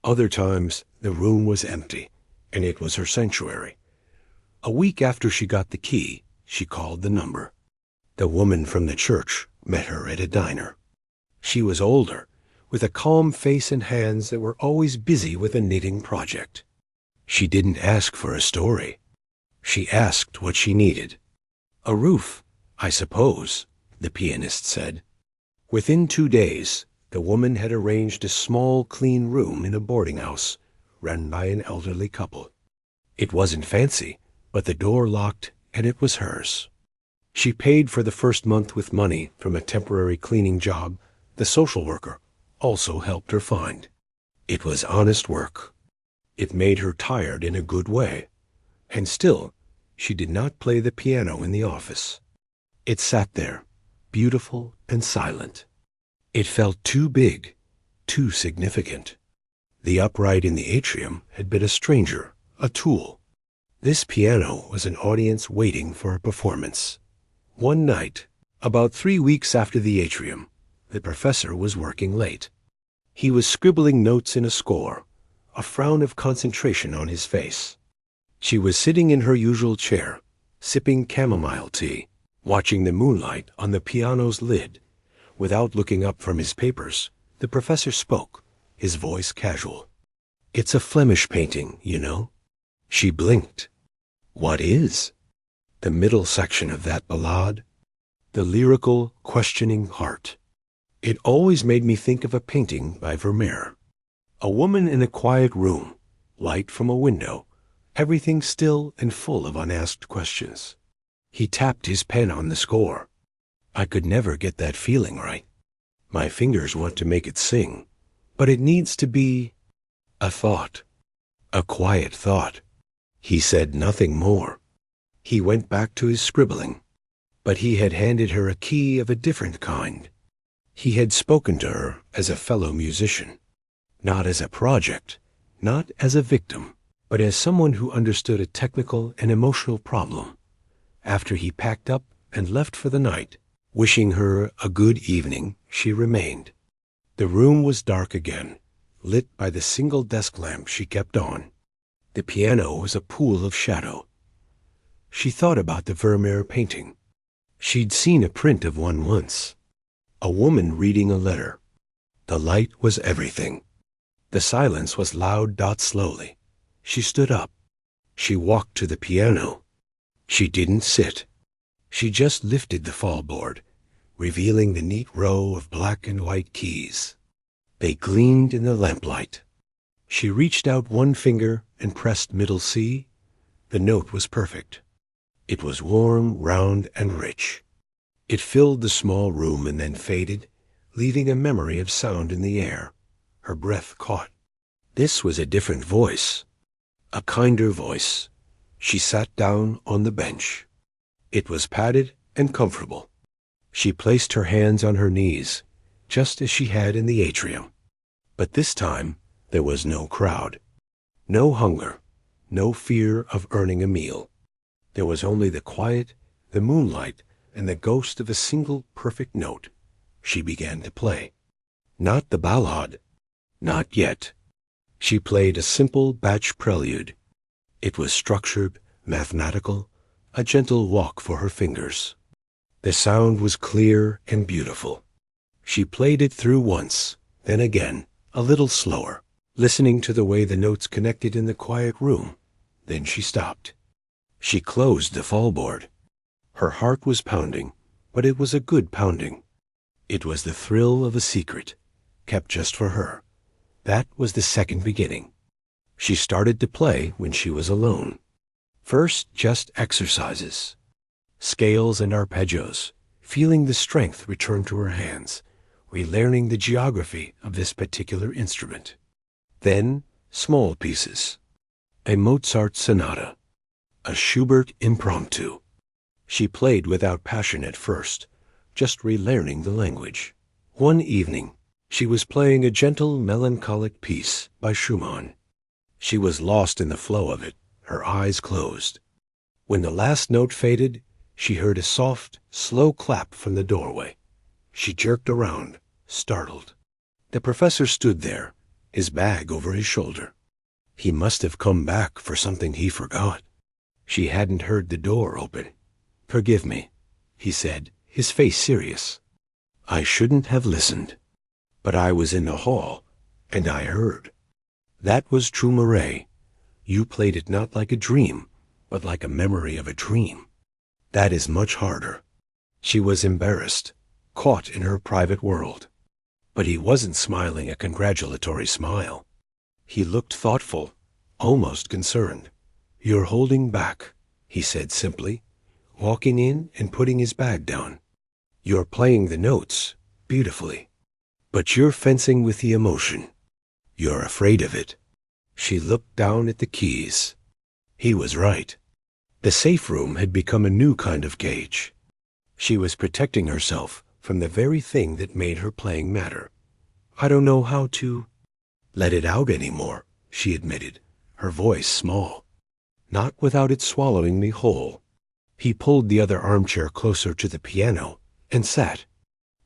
Other times, the room was empty, and it was her sanctuary. A week after she got the key, she called the number. The woman from the church met her at a diner. She was older, with a calm face and hands that were always busy with a knitting project. She didn't ask for a story. She asked what she needed. "A roof, I suppose," the pianist said. Within 2 days, the woman had arranged a small, clean room in a boarding house run by an elderly couple. It wasn't fancy, but the door locked, and it was hers. She paid for the first month with money from a temporary cleaning job the social worker also helped her find. It was honest work. It made her tired in a good way. And still, she did not play the piano in the office. It sat there, beautiful and silent. It felt too big, too significant. The upright in the atrium had been a stranger, a tool. This piano was an audience waiting for a performance. One night, about 3 weeks after the atrium, the professor was working late. He was scribbling notes in a score, a frown of concentration on his face. She was sitting in her usual chair, sipping chamomile tea, watching the moonlight on the piano's lid. Without looking up from his papers, the professor spoke, his voice casual. "It's a Flemish painting, you know." She blinked. "What is?" "The middle section of that ballade. The lyrical, questioning heart. It always made me think of a painting by Vermeer. A woman in a quiet room, light from a window, everything still and full of unasked questions." He tapped his pen on the score. "I could never get that feeling right. My fingers want to make it sing, but it needs to be a thought, a quiet thought." He said nothing more. He went back to his scribbling, but he had handed her a key of a different kind. He had spoken to her as a fellow musician, not as a project, not as a victim, but as someone who understood a technical and emotional problem. After he packed up and left for the night, wishing her a good evening, she remained. The room was dark again, lit by the single desk lamp she kept on. The piano was a pool of shadow. She thought about the Vermeer painting. She'd seen a print of one once. A woman reading a letter. The light was everything. The silence was loud. Slowly. She stood up. She walked to the piano. She didn't sit. She just lifted the fallboard, revealing the neat row of black and white keys. They gleamed in the lamplight. She reached out one finger and pressed middle C. The note was perfect. It was warm, round, and rich. It filled the small room and then faded, leaving a memory of sound in the air. Her breath caught. This was a different voice, a kinder voice. She sat down on the bench. It was padded and comfortable. She placed her hands on her knees, just as she had in the atrium. But this time, there was no crowd, no hunger, no fear of earning a meal. There was only the quiet, the moonlight, and the ghost of a single perfect note. She began to play. Not the ballade. Not yet. She played a simple Bach prelude. It was structured, mathematical, a gentle walk for her fingers. The sound was clear and beautiful. She played it through once, then again, a little slower, listening to the way the notes connected in the quiet room. Then she stopped. She closed the fallboard. Her heart was pounding, but it was a good pounding. It was the thrill of a secret, kept just for her. That was the second beginning. She started to play when she was alone. First, just exercises. Scales and arpeggios, feeling the strength return to her hands, relearning the geography of this particular instrument. Then, small pieces. A Mozart sonata. A Schubert impromptu. She played without passion at first, just relearning the language. One evening, she was playing a gentle, melancholic piece by Schumann. She was lost in the flow of it, her eyes closed. When the last note faded, She heard a soft, slow clap from the doorway. She jerked around, startled. The professor stood there, his bag over his shoulder. He must have come back for something he forgot. She hadn't heard the door open. "Forgive me," he said, his face serious. "I shouldn't have listened. But I was in the hall, and I heard." That was true, Murray. You played it not like a dream, but like a memory of a dream. That is much harder. She was embarrassed, caught in her private world. But he wasn't smiling a congratulatory smile. He looked thoughtful, almost concerned. "You're holding back," he said simply, walking in and putting his bag down. "You're playing the notes beautifully, but you're fencing with the emotion. You're afraid of it." She looked down at the keys. He was right. The safe room had become a new kind of cage. She was protecting herself from the very thing that made her playing matter. "I don't know how to let it out anymore," she admitted, her voice small. "Not without it swallowing me whole." He pulled the other armchair closer to the piano and sat.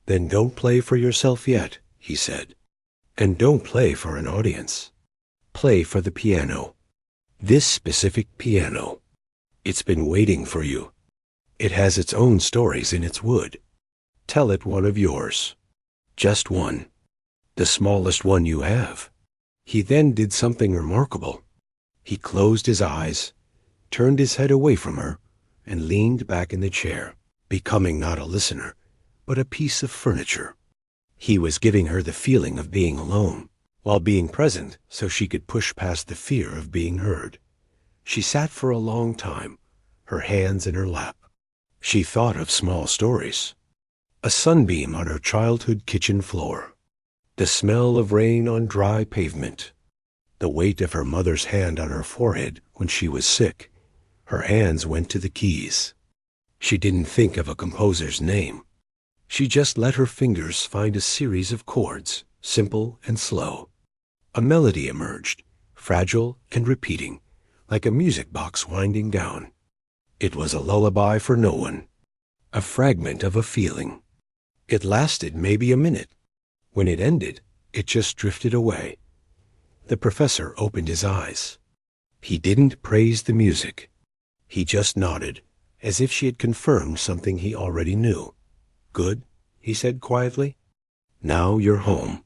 "Then don't play for yourself yet," he said. "And don't play for an audience. Play for the piano. This specific piano. It's been waiting for you. It has its own stories in its wood. Tell it one of yours. Just one. The smallest one you have." He then did something remarkable. He closed his eyes, turned his head away from her, and leaned back in the chair, becoming not a listener, but a piece of furniture. He was giving her the feeling of being alone, while being present so she could push past the fear of being heard. She sat for a long time, her hands in her lap. She thought of small stories. A sunbeam on her childhood kitchen floor. The smell of rain on dry pavement. The weight of her mother's hand on her forehead when she was sick. Her hands went to the keys. She didn't think of a composer's name. She just let her fingers find a series of chords, simple and slow. A melody emerged, fragile and repeating, like a music box winding down. It was a lullaby for no one, a fragment of a feeling. It lasted maybe a minute. When it ended, it just drifted away. The professor opened his eyes. He didn't praise the music. He just nodded, as if she had confirmed something he already knew. "Good," he said quietly. "Now you're home."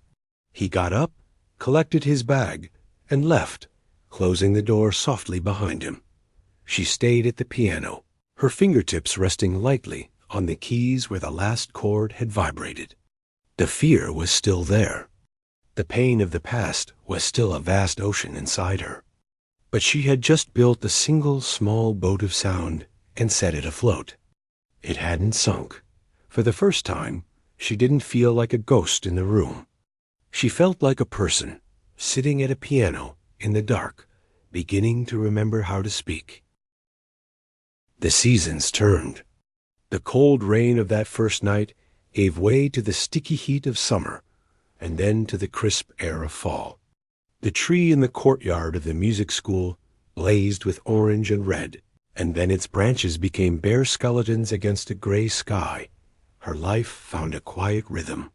He got up, collected his bag, and left, closing the door softly behind him. She stayed at the piano, her fingertips resting lightly on the keys where the last chord had vibrated. The fear was still there. The pain of the past was still a vast ocean inside her. But she had just built a single small boat of sound and set it afloat. It hadn't sunk. For the first time, she didn't feel like a ghost in the room. She felt like a person, sitting at a piano in the dark, beginning to remember how to speak. The seasons turned. The cold rain of that first night gave way to the sticky heat of summer, and then to the crisp air of fall. The tree in the courtyard of the music school blazed with orange and red, and then its branches became bare skeletons against a gray sky. Her life found a quiet rhythm.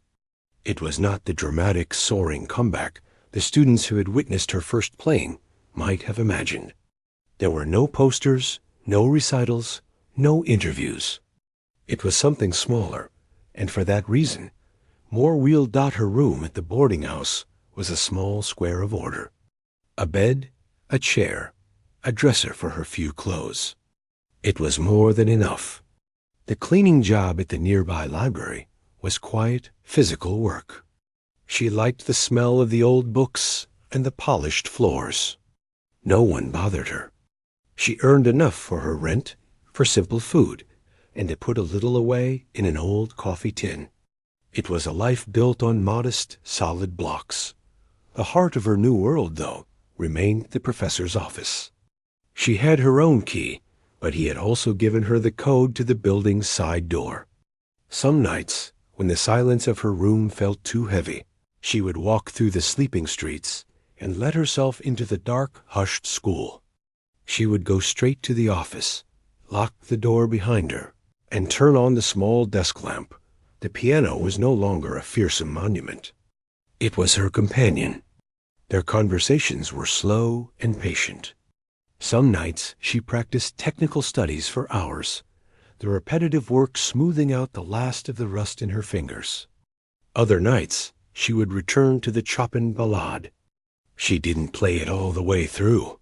It was not the dramatic, soaring comeback the students who had witnessed her first playing might have imagined. There were no posters, no recitals, no interviews. It was something smaller, and for that reason, more wheeled out her room at the boarding house was a small square of order. A bed, a chair, a dresser for her few clothes. It was more than enough. The cleaning job at the nearby library was quiet, physical work. She liked the smell of the old books and the polished floors. No one bothered her. She earned enough for her rent, for simple food, and to put a little away in an old coffee tin. It was a life built on modest, solid blocks. The heart of her new world, though, remained the professor's office. She had her own key, but he had also given her the code to the building's side door. Some nights, when the silence of her room felt too heavy, she would walk through the sleeping streets and let herself into the dark, hushed school. She would go straight to the office, lock the door behind her, and turn on the small desk lamp, the piano was no longer a fearsome monument. It was her companion. Their conversations were slow and patient. Some nights she practiced technical studies for hours, the repetitive work smoothing out the last of the rust in her fingers. Other nights she would return to the Chopin Ballade. She didn't play it all the way through.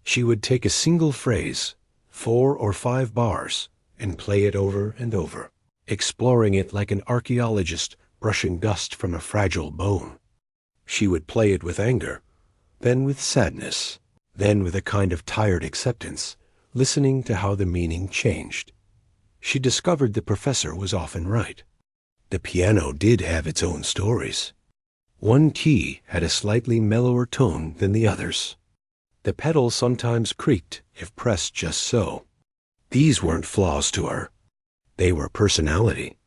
She would take a single phrase, 4 or 5 bars, and play it over and over, exploring it like an archaeologist brushing dust from a fragile bone. She would play it with anger, then with sadness, then with a kind of tired acceptance, listening to how the meaning changed. She discovered the professor was often right. The piano did have its own stories. One key had a slightly mellower tone than the others. The pedal sometimes creaked if pressed just so. These weren't flaws to her. They were personality.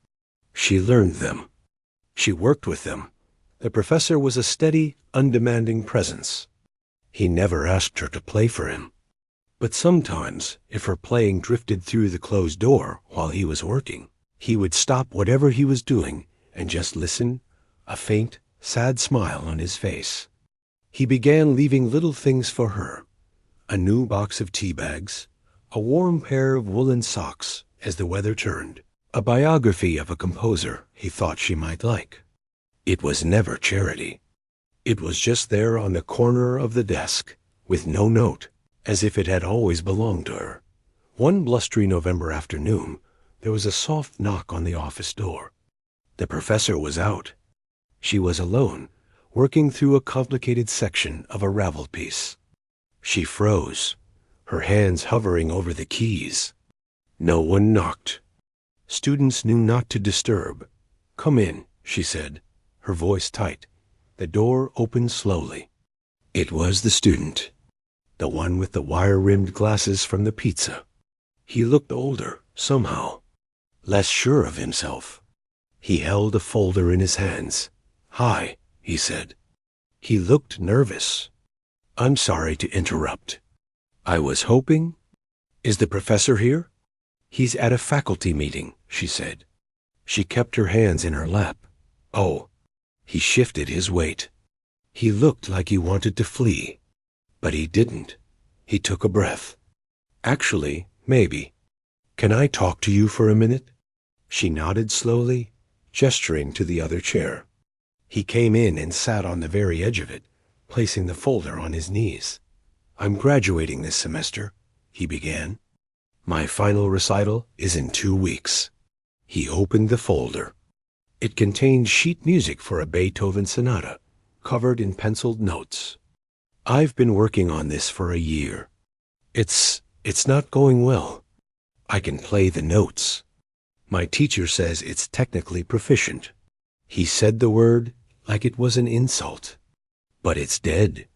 She learned them. She worked with them. The professor was a steady, undemanding presence. He never asked her to play for him. But sometimes, if her playing drifted through the closed door while he was working, he would stop whatever he was doing and just listen, a faint, sad smile on his face. He began leaving little things for her, a new box of tea bags, a warm pair of woolen socks as the weather turned, a biography of a composer he thought she might like. It was never charity. It was just there on the corner of the desk, with no note, as if it had always belonged to her. One blustery November afternoon, there was a soft knock on the office door. The professor was out. She was alone, working through a complicated section of a Ravel piece. She froze, her hands hovering over the keys. No one knocked. Students knew not to disturb. "Come in," she said, her voice tight. The door opened slowly. It was the student, the one with the wire-rimmed glasses from the pizza. He looked older, somehow, less sure of himself. He held a folder in his hands. "Hi," he said. He looked nervous. "I'm sorry to interrupt. I was hoping—" "Is the professor here?" "He's at a faculty meeting," she said. She kept her hands in her lap. "Oh." He shifted his weight. He looked like he wanted to flee, but he didn't. He took a breath. "Actually, maybe. Can I talk to you for a minute?" She nodded slowly, gesturing to the other chair. He came in and sat on the very edge of it, placing the folder on his knees. "I'm graduating this semester," he began. "My final recital is in 2 weeks." He opened the folder. It contained sheet music for a Beethoven sonata, covered in penciled notes. "I've been working on this for a year. It's not going well. I can play the notes. My teacher says it's technically proficient." He said the word like it was an insult. "But it's dead.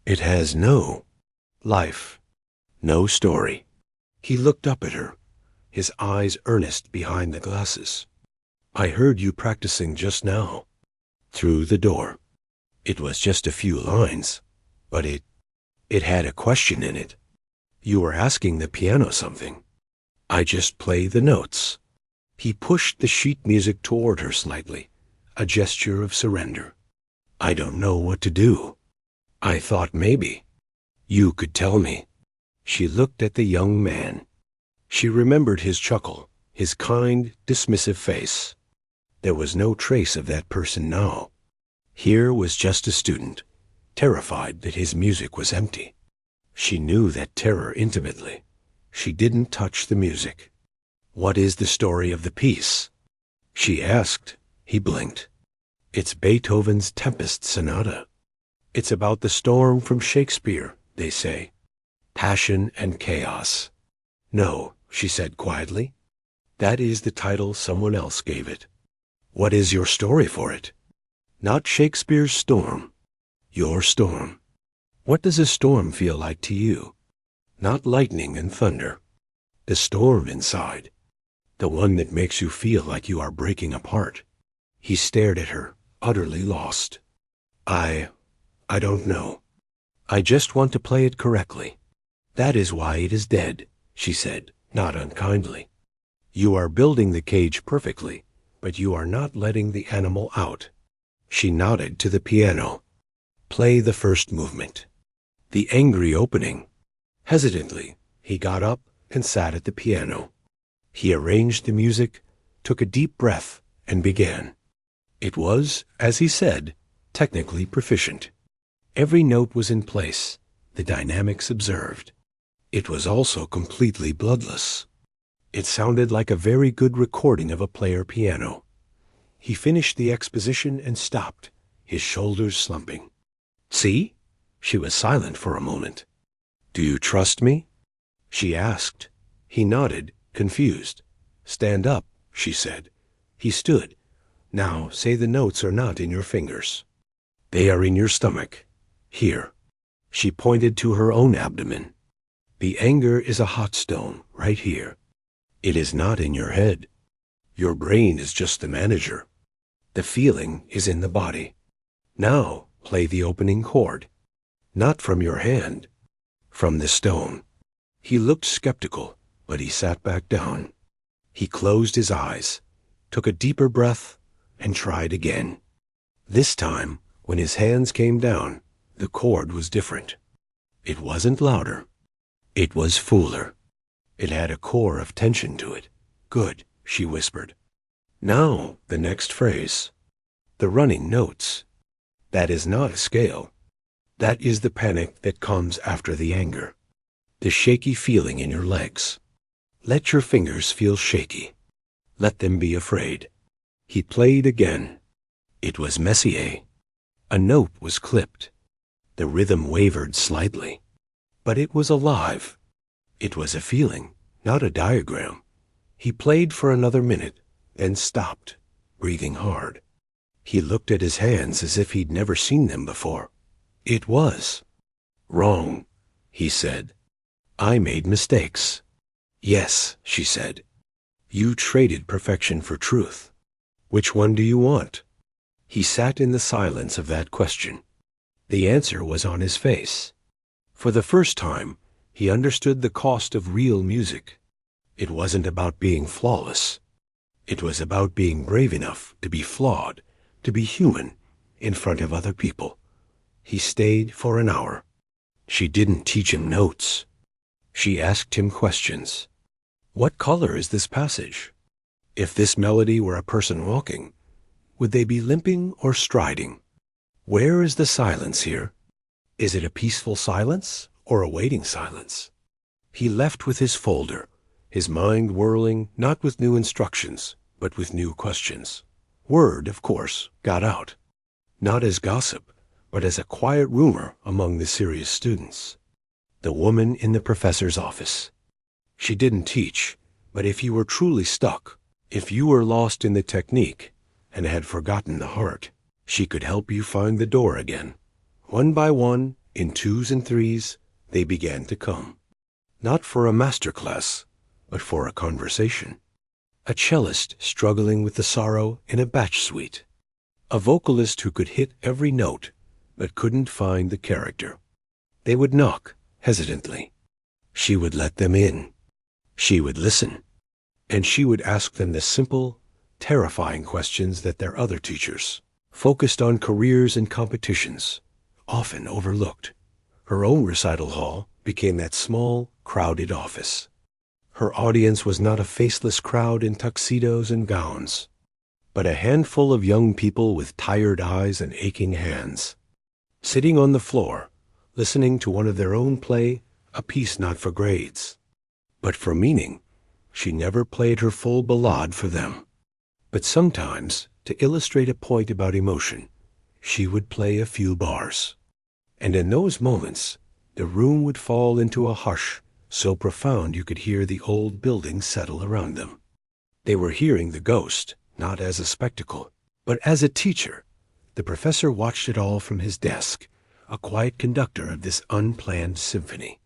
It has no life, no story." He looked up at her, his eyes earnest behind the glasses. "I heard you practicing just now." Through the door. It was just a few lines, but it had a question in it. "You were asking the piano something." "I just play the notes." He pushed the sheet music toward her slightly, a gesture of surrender. "I don't know what to do. I thought maybe you could tell me." She looked at the young man. She remembered his chuckle, his kind, dismissive face. There was no trace of that person now. Here was just a student, terrified that his music was empty. She knew that terror intimately. She didn't touch the music. "What is the story of the piece?" she asked. He blinked. "It's Beethoven's Tempest Sonata. It's about the storm from Shakespeare, they say. Passion and chaos." "No," she said quietly. "That is the title someone else gave it." "What is your story for it?" "Not Shakespeare's storm. Your storm. What does a storm feel like to you? Not lightning and thunder. The storm inside. The one that makes you feel like you are breaking apart." He stared at her, utterly lost. I don't know. I just want to play it correctly. That is why it is dead," she said, not unkindly. You are building the cage perfectly, but you are not letting the animal out. She nodded to the piano. Play the first movement. The angry opening. Hesitantly, he got up and sat at the piano. He arranged the music, took a deep breath, and began. It was, as he said, technically proficient. Every note was in place, the dynamics observed. It was also completely bloodless. It sounded like a very good recording of a player piano. He finished the exposition and stopped, his shoulders slumping. See? She was silent for a moment. Do you trust me? She asked. He nodded, confused. Stand up, she said. He stood. Now say the notes are not in your fingers. They are in your stomach. Here. She pointed to her own abdomen. The anger is a hot stone, right here. It is not in your head. Your brain is just the manager. The feeling is in the body. Now play the opening chord. Not from your hand. From the stone. He looked skeptical, but he sat back down. He closed his eyes, took a deeper breath, and tried again. This time, when his hands came down, the chord was different. It wasn't louder. It was fuller. It had a core of tension to it. Good, she whispered. Now, the next phrase. The running notes. That is not a scale. That is the panic that comes after the anger. The shaky feeling in your legs. Let your fingers feel shaky. Let them be afraid. He played again. It was Messier. A note was clipped. The rhythm wavered slightly. But it was alive. It was a feeling, not a diagram. He played for another minute, then stopped, breathing hard. He looked at his hands as if he'd never seen them before. It was. Wrong, he said. I made mistakes. Yes, she said. You traded perfection for truth. Which one do you want? He sat in the silence of that question. The answer was on his face. For the first time, he understood the cost of real music. It wasn't about being flawless. It was about being brave enough to be flawed, to be human, in front of other people. He stayed for an hour. She didn't teach him notes. She asked him questions. What color is this passage? If this melody were a person walking, would they be limping or striding? Where is the silence here? Is it a peaceful silence or a waiting silence? He left with his folder, his mind whirling not with new instructions, but with new questions. Word, of course, got out. Not as gossip, but as a quiet rumor among the serious students. The woman in the professor's office. She didn't teach, but if you were truly stuck, if you were lost in the technique and had forgotten the heart, she could help you find the door again. One by one, in twos and threes, they began to come. Not for a master class, but for a conversation. A cellist struggling with the sorrow in a batch suite. A vocalist who could hit every note, but couldn't find the character. They would knock, hesitantly. She would let them in. She would listen. And she would ask them the simple, terrifying questions that their other teachers, focused on careers and competitions, often overlooked. Her own recital hall became that small, crowded office. Her audience was not a faceless crowd in tuxedos and gowns, but a handful of young people with tired eyes and aching hands, sitting on the floor, listening to one of their own play, a piece not for grades, but for meaning. She never played her full ballade for them. But sometimes, to illustrate a point about emotion, she would play a few bars. And in those moments, the room would fall into a hush so profound you could hear the old building settle around them. They were hearing the ghost, not as a spectacle, but as a teacher. The professor watched it all from his desk, a quiet conductor of this unplanned symphony.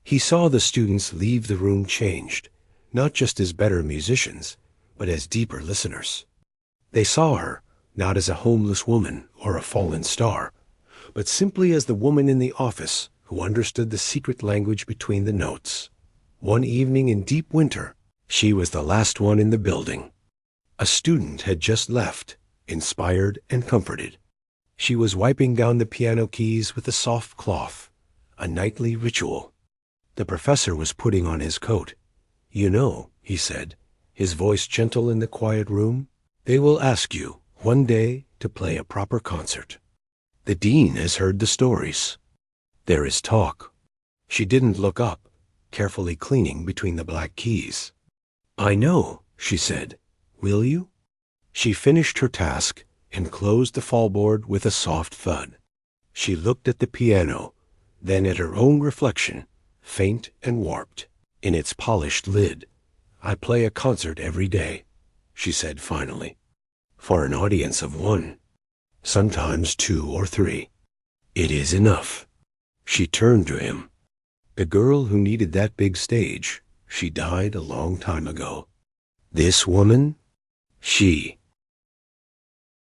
He saw the students leave the room changed, not just as better musicians, but as deeper listeners. They saw her, not as a homeless woman or a fallen star, but simply as the woman in the office who understood the secret language between the notes. One evening in deep winter, She was the last one in the building. A student had just left, inspired and comforted. She was wiping down the piano keys with a soft cloth, a nightly ritual. The professor was putting on his coat. "You know," he said, his voice gentle in the quiet room, "they will ask you, one day, to play a proper concert. The dean has heard the stories. There is talk." She didn't look up, carefully cleaning between the black keys. "I know," she said. "Will you?" She finished her task and closed the fallboard with a soft thud. She looked at the piano, then at her own reflection, faint and warped, in its polished lid. "I play a concert every day," she said finally, "for an audience of one, sometimes 2 or 3. It is enough." She turned to him. "The girl who needed that big stage, she died a long time ago. This woman, she